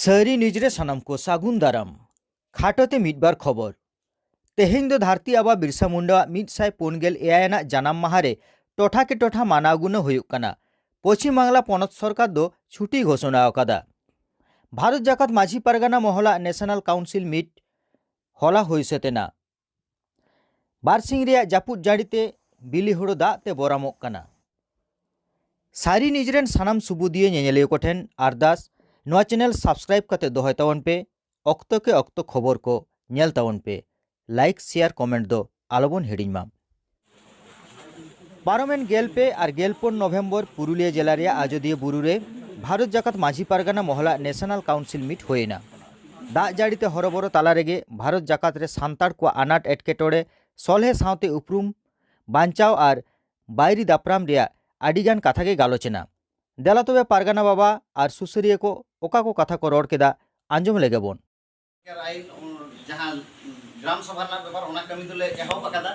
सारी निजरे सनम को सागुन दाराम खाटोते मिटबार खबर तेहें दो धरती आबा बिरसा मुंडा 149 एयाना जानाम माहारे टोठा के टोठा मानागुनो हुयुक कना। पश्चिम बांगला पनत सरकार दो छुट्टी घोषणा अकादा। भारत जाकात माझी पारगाना महला नेशनल काउंसिल मीट हला होइसे तेना बारसिंग रे जापुद जाड़ीते बिली हुड़ो दाते बोरामोक कना। सारी निजरेन सानाम सुबुदिये नेनेलियो कोठेन अरदास नोआ चैनल सब्सक्राइब करते दोहय तावन पे अक्तो के अक्तो खबर को नेल तावन पे लाइक शेयर कमेंट दो आलोबन हिडिंग मा। पारमेन गेल पे और गेलपुन नवेम्बर पुरुलिया जिला रे आजोदिया बुरु रे भारत जाकात माझी पारगाना महला नेशनल काउंसिल मीट होएना। दा जाड़ीते हरबरो ताला रेगे भारत जाकात रे सान्ताड़ को आनाट एटकेटोड़े सलहे सावते उपरूम बांचाव और बायरी दापराम रे आडिगान कथा के गालोचना। देला तबे पारगाना बाबा और सुसरिया को ओका को कथा को रोड केदा आंजम लेगे बोन जहां ग्राम सभा बेपार ओना कमी दोले एहब अकादा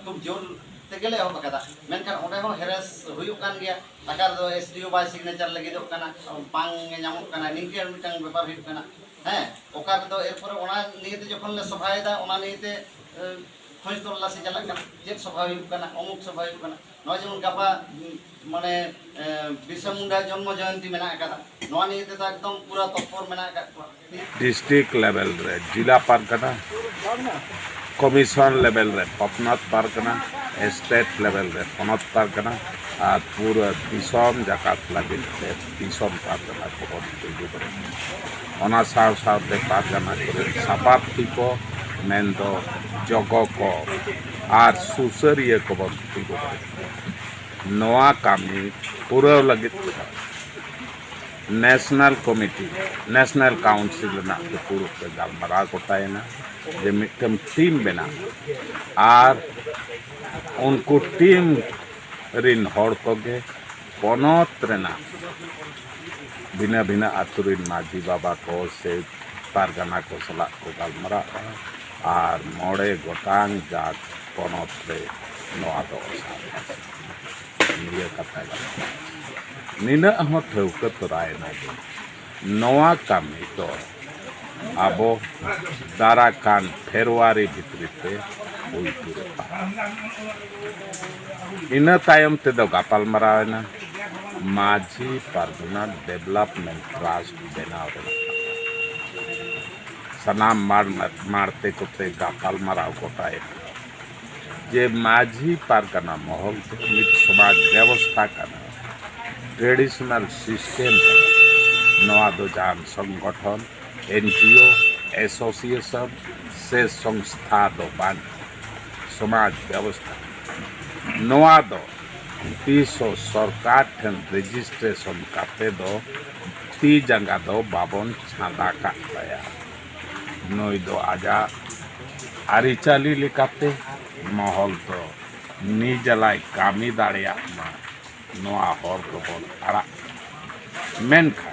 खूब जोर तेगेले एहब अकादा मेनखान ओंडे हो हेरेस हुयुक कान गया टाका दो एसडीओ बाय सिग्नेचर लगिदोग काना पांग नामोग काना निंके मिटांग बेपार हुयुक काना हैं ओका दो एरपर ओना नियते जखन ले सभायदा ओना नियते खोज तोला से चलक काना चेक सभा हुयुक काना अमुक सभा हुयुक काना नय जेमन गापा माने बिरसा मुंडा जन्म जयंती मेना अकादा नवा नियते तो एकदम पूरा तत्पर मेना अका डिस्ट्रिक्ट लेवल रे जिला पारगाना कमिशन लेवल रे पपनाथ पारगाना स्टेट लेवल रे पनत पारगाना और पूरा दिसम जाकात लगे दिसम पारगाना को तैयारी करे ओना साव सावते पारगाना करे सापाती को मेंदो जगो को और सुसरिया को तैयारी करे नवा कामी पूरा लगे नेशनल कमिटी नेशनल काउंसिल ना पूरा पे गलमारा गोटायना जे मिटम टीम बना और उनको टीम रिन हड़ कोगे पनत रेना भिना भिना आतुरिन माझी बाबा को से पारगाना को सला को गलमारा और मोड़े गोटांग जात पनत रे नवा दो निया कथा निना हम ठौका तोरायना नवा कामी तो आबो दाराकान फेब्रुआरी भितरीते हुई इन तायम ते दो गापाल मरावना माझी पारगाना डेवलपमेंट ट्रस्ट बनाव सनाम मारते कोते गापाल मराव कोटाए जे माझी पारगाना महल समाज व्यवस्था करना ट्रेडिशनल सिस्टम नवा दो जान संगठन एनजीओ एसोसिएशन से संस्था दो बान समाज व्यवस्था नवा दो तीसो सरकार ठन रजिस्ट्रेशन काते दो ती जंगा दो बाबन छादा काटया नई दो आजा आरिचाली लिकाते महल तो निजलाई कामी दाड़िया नवा हर को बोल आड़ा मेनखा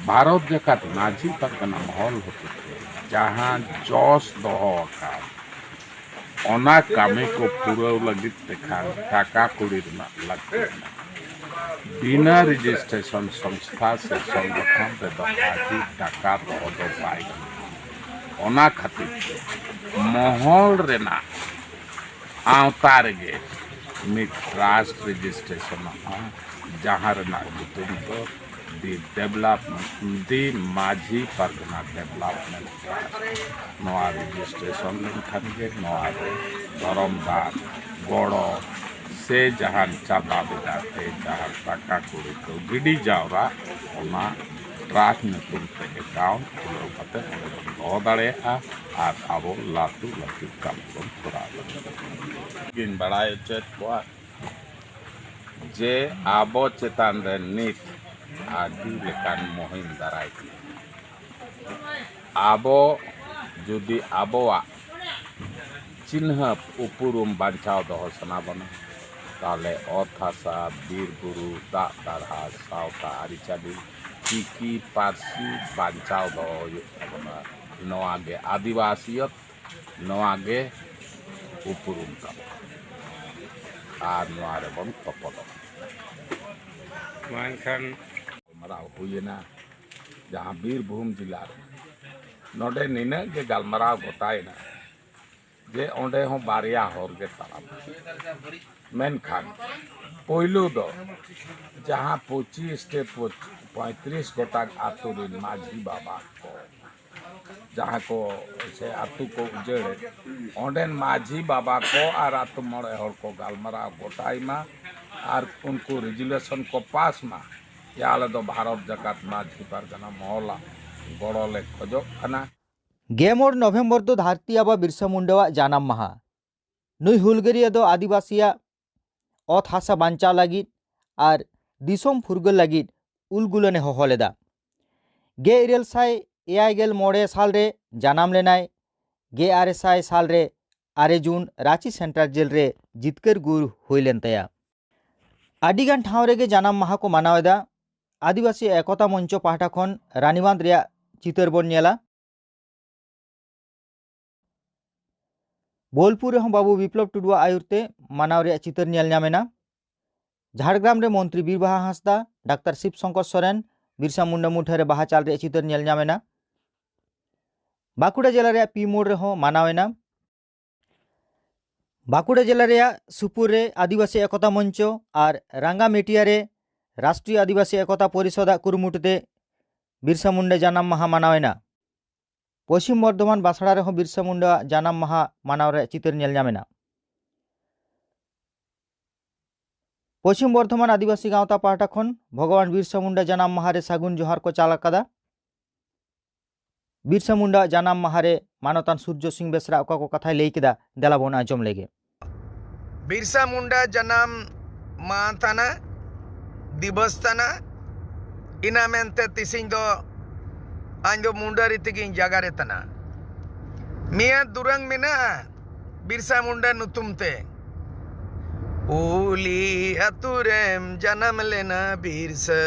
भारत जाकात माझी पारगाना महल होते जहाँ जस दोहो ओना कामी को पूरा लगित देखान टाका कुड़ी लगते बिना रजिस्ट्रेशन संस्था से संगठन रे दो टाका दो पाई ओना खातिर महल रेना आवतार गे मिट ट्रस्ट रजिस्ट्रेशन जहाँ रेना जुतुम तो दी डेवलपमेंट दी माझी पारगाना डेवलपमेंट नवा रजिस्ट्रेशन लेनखान गे नवा धरमदार गड़ो से जहाँ चाबा बेदाते जहाँ टाका कुड़ी को गिडी जावरा ओना ट्रस्ट नुतुम ते अकाउंट खुलो कते दो दाड़ेया और आबो लातु लातु काम को करा गिन बड़ाय चेत को जे आबो चेतान रे नित आदि लेकान मुहिम दाराय आबो जुदी आबोआ चिन्ह उपरूम बांचाव दो सना बना ताले अत हासा बीर बुरु दा दारहा सावता आरिचाली की पारसी बांचाव दो बना नवागे आदिवासियत नवागे उपरूम का और नवारे बन तपद मानखान मराव हुईना जहाँ बीरभूम जिला नोडे निना के गलमराव गोटायना जे ओंडे हो बारिया होर के तालाब मेनखान पोइलू दो जहाँ 25 से 35 गोटाक आतु रिन माझी बाबा को जहाँ को से आतु को उजड़े ओंडेन माझी बाबा को और आतु मरे होर को गलमराव गोटायमा और उनको रेजुलेशन को पास मा याले दो भारत जकात माझी पारगना मोहला गड़ोले खोजो खाना गेमोर नवेम्बर दो धरती आबा बिरसा मुंडा जानाम माहा नुई हुलगरिया दो आदिवासिया अत हासा बांचा लगित और दिसोम फुरगल लगित उलगुलने होहलेदा गे इरेल साय एयाइगेल मोड़े साल रे जानाम लेनाय गे आरे साय साल रे 8 जून रांची सेंट्रल जेल रे जितकर गुर हुईलेन तया आदिगान ठाव रेगे जानाम माहा को मानावेदा आदिवासी एकता मंच पाहटा खन रानीबांध रेया चितर बन नेला बोलपुर बाबू विप्लव टुडुआ आयुरते मानाव रे चितर नेल नामेना झाड़ग्राम रे मंत्री बीरबाहा हांसदा डाक्टर शिव शंकर सोरेन बिरसा मुंडा मुठारे बाहा चाल रे चितर नेल नामेना बाकुड़ा जिला रे पी मोड़ रे हो मानावेना बाकुड़ा जिला रे सुपुर रे आदिवासी एकता मंच और रांगामेटिया रे राष्ट्रीय आदिवासी एकता परिषद कुरुमुटुते बिरसा मुंडा जानाम माहा मानावेना पश्चिम बर्धमान बासड़ा रे बिरसा मुंडा जानाम माहा मानाव रे चितर नेल नामेना पश्चिम बर्धमान आदिवासी गावता पाहटा खन भगवान बिरसा मुंडा जानाम माहा रे सागुन जोहार को चाल आकादा बिरसा मुंडा जानाम माहा रे मानतान सूर्य सिंह बेसरा ओका को कथाय लई केदा देला बोन आंजम लेगे बिरसा मुंडा जनाम माथाना दिवस तना इना मेनते तिसिंग दो आंदो मुंडा रीतिगिंग जगह रे तना मिया दुरंग मेना बिरसा मुंडा नुतुमते ओली अतुरेम जन्म लेना बिरसा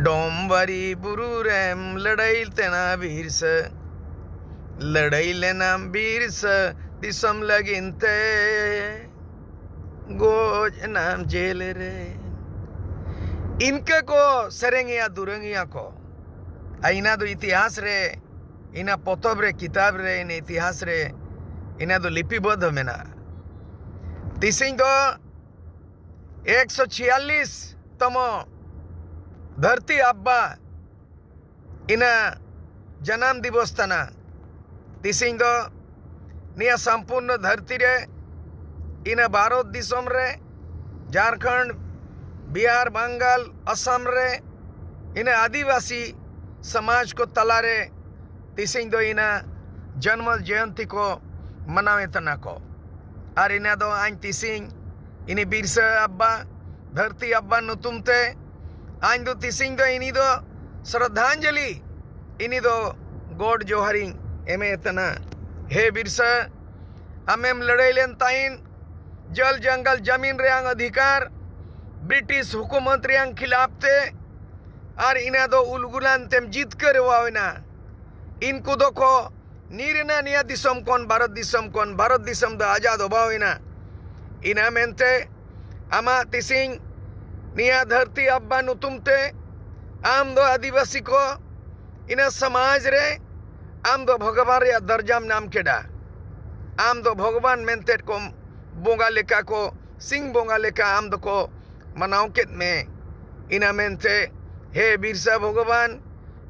डोंबरी बुरुरेम लड़ाई तेना बिरसा लड़ाई लेना बिरसा दिसम लगिनते गोज नाम जेल रे इनके को सरेंगिया दुरंगिया को इना दो इतिहास रे इना पोतब रे किताब रे इन इतिहास रे इना दो लिपिबद्ध मेना तिसिंग दो 146 तमो धरती अब्बा इना जन्म दिवस तना तिसिंग दो निया संपूर्ण धरती रे इना भारत दिसम रे झारखंड बिहार बंगाल असम रे इना आदिवासी समाज को तलारे तिसिंग दो इना जन्म जयंती को मनावे तना को और इना दो आइन तिसिंग इनी बिरसा अब्बा धरती अब्बा नुतुमते आइन दो तिसिंग दो इनी दो श्रद्धांजलि इनी दो गोड जोहरिंग एमे तना हे बिरसा अमेम लड़ाई लेन ताइन जल जंगल जमीन रेंग अधिकार ब्रिटिश हुकूमत रेंग खिलाफ ते और इना दो उलगुलान तेम जीत कर वावेना इनको दो को नीरना निया दिसम कौन भारत दिसम दो आजाद होबावेना इना मेनते आमा तिसिंग निया धरती अब्बा नुतुमते आम दो आदिवासी को इना समाज रे आम दो भगवान रे दर्जाम नाम केडा आम दो भगवान मेनते को बोंगा लेका को सिंह बोंगा लेका आम दो को मनाव केत में इना मेनते हे बिरसा भगवान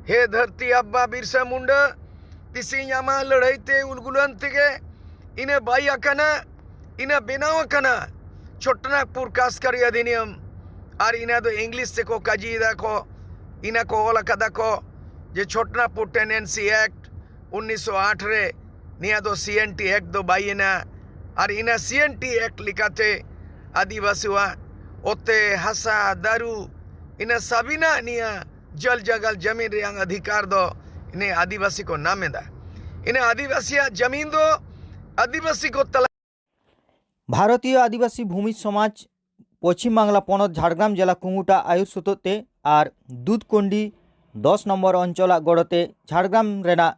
हे धरती अब्बा बिरसा मुंडा तिसिंग आमा लड़ाईते उलगुलन तेगे इने बाई आकाना इना बेनाव आकाना छोटनागपुर कास्करी अधिनियम और इना दो इंग्लिश से को काजीदा को इना को ओला कदा को जे छोटनागपुर टेनेंसी एक्ट 1908 रे निया दो CNT एक्ट दो बाईना और इना CNT एक्ट लिखाते आदिवासीवा ओते हसा दारू इना सबिना निया जल जगल जमीन रेंग अधिकार दो इन्हें आदिवासी को नामे दा इन्हें आदिवासी जमीन दो आदिवासी को तला भारतीय आदिवासी भूमि समाज पश्चिम बांगला पनत झाड़ग्राम जिला कुंगुटा आयुर्सुतते और दूधकोंडी 10 नम्बर अंचल गड़ते झाड़ग्राम रेना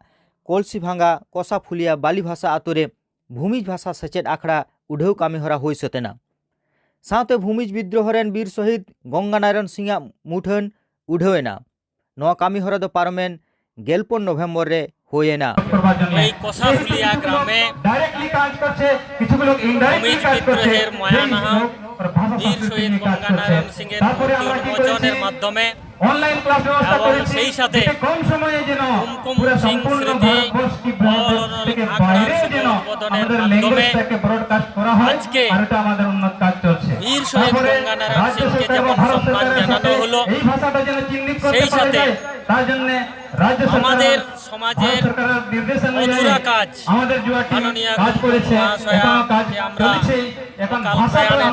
कलसी भांगा कसा फुलिया बाली भाषा आतुरे भूमिज भाषा सेचेद आखड़ा उढ़ेव कामीहरा हुई सतेना साथ भूमिज विद्रोह रेन वीर शहीद गंगा नारायण सिंह मुठन उढ़ेवेना नोआ कामी हरा दो पारमेन 11 नवेम्बर रे होयेना। এই কষাফুলিয়া গ্রামে অমিত বিদ্রোহের মায়ানাহা বীর শহীদ গঙ্গানারায়ণ সিংয়ের মূর্তি উন্মোচনের মাধ্যমে এবং সেই সাথে কুমকুম সিং স্মৃতি অলনল আখড়ার শুভ উদ্বোধনের মাধ্যমে আজকে বীর শহীদ গঙ্গানারায়ণ সিংকে যেমন সম্মান জানানো হলো, সেই সাথে আমাদের সমাজের অধুরা কাজ মাননীয় মহাশয়াকে আমরা অকাল প্রয়াণে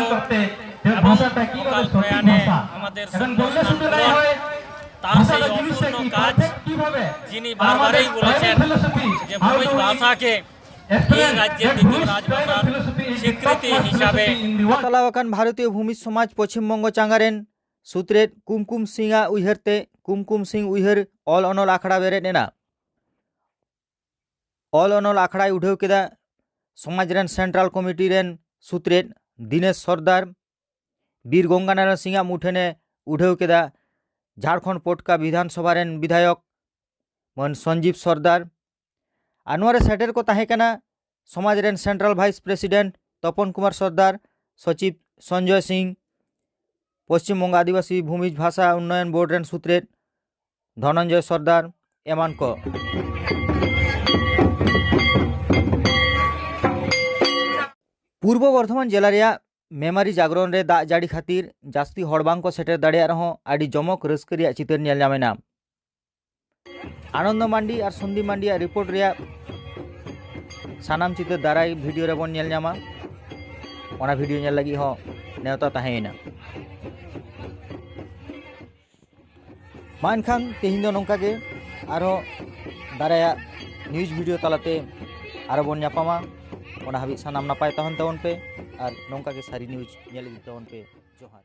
দুঃখিত এবং অকাল প্রয়াণে আমাদের সম্মান পূরণ, তার সেই অপূর্ণ কাজ যিনি বারবারই বলেছেন যে ভূমিজ ভাষাকে এই রাজ্যের দ্বিতীয় রাজভাষার স্বীকৃতি হিসাবে তালাওয়াকান ভারতীয় ভূমি সমাজ পশ্চিমবঙ্গ চাঙ্গারেন सूत्रे कुमकुम सिंह उयहरते कुमकुम सिंह उयहर ऑल अनल आखड़ा बेरेद एना। ऑल अनल आखड़ा उठेव केदा समाज रेन सेंट्रल कमिटी रेन सूत्रे दिनेश सरदार बीर गंगानारायण सिंह मुठेने उठेव केदा झारखंड पोटका विधानसभा रेन विधायक मन संजीव सरदार आनवारे सेटेर को ताहेकना समाज रेन सेंट्रल वाइस प्रेसिडेंट तपन कुमार सरदार, सचिव संजय सिंह, पश्चिमबंग आदिवासी भूमिज भाषा उन्नयन बोर्ड रेन सूत्रे धनंजय सरदार एमान को पूर्व बर्धमान जिला रेया मेमारी जागरण रे दाग जाड़ी खातिर जास्ती हड़ बांग को सेटर दाड़िया रहों आड़ी जमक रस्क रेया चितर नेल नामेना। आनंद मांडी और सन्दीप मांडी रिपोर्ट रेया सानाम चितर दाराई वीडियो रे बन नेल नामा। ओना वीडियो नेल लगी हो नेवता ताहेना। मानखान तेहिं दो नोंका गे आरो दाराया न्यूज वीडियो तालाते आरो बन ᱧᱟᱯᱟᱢᱟ ओना हाबि सानाम नापाय तहन तवन पे और नोंका गे सारी न्यूज नेल इदि तवन पे जोहार।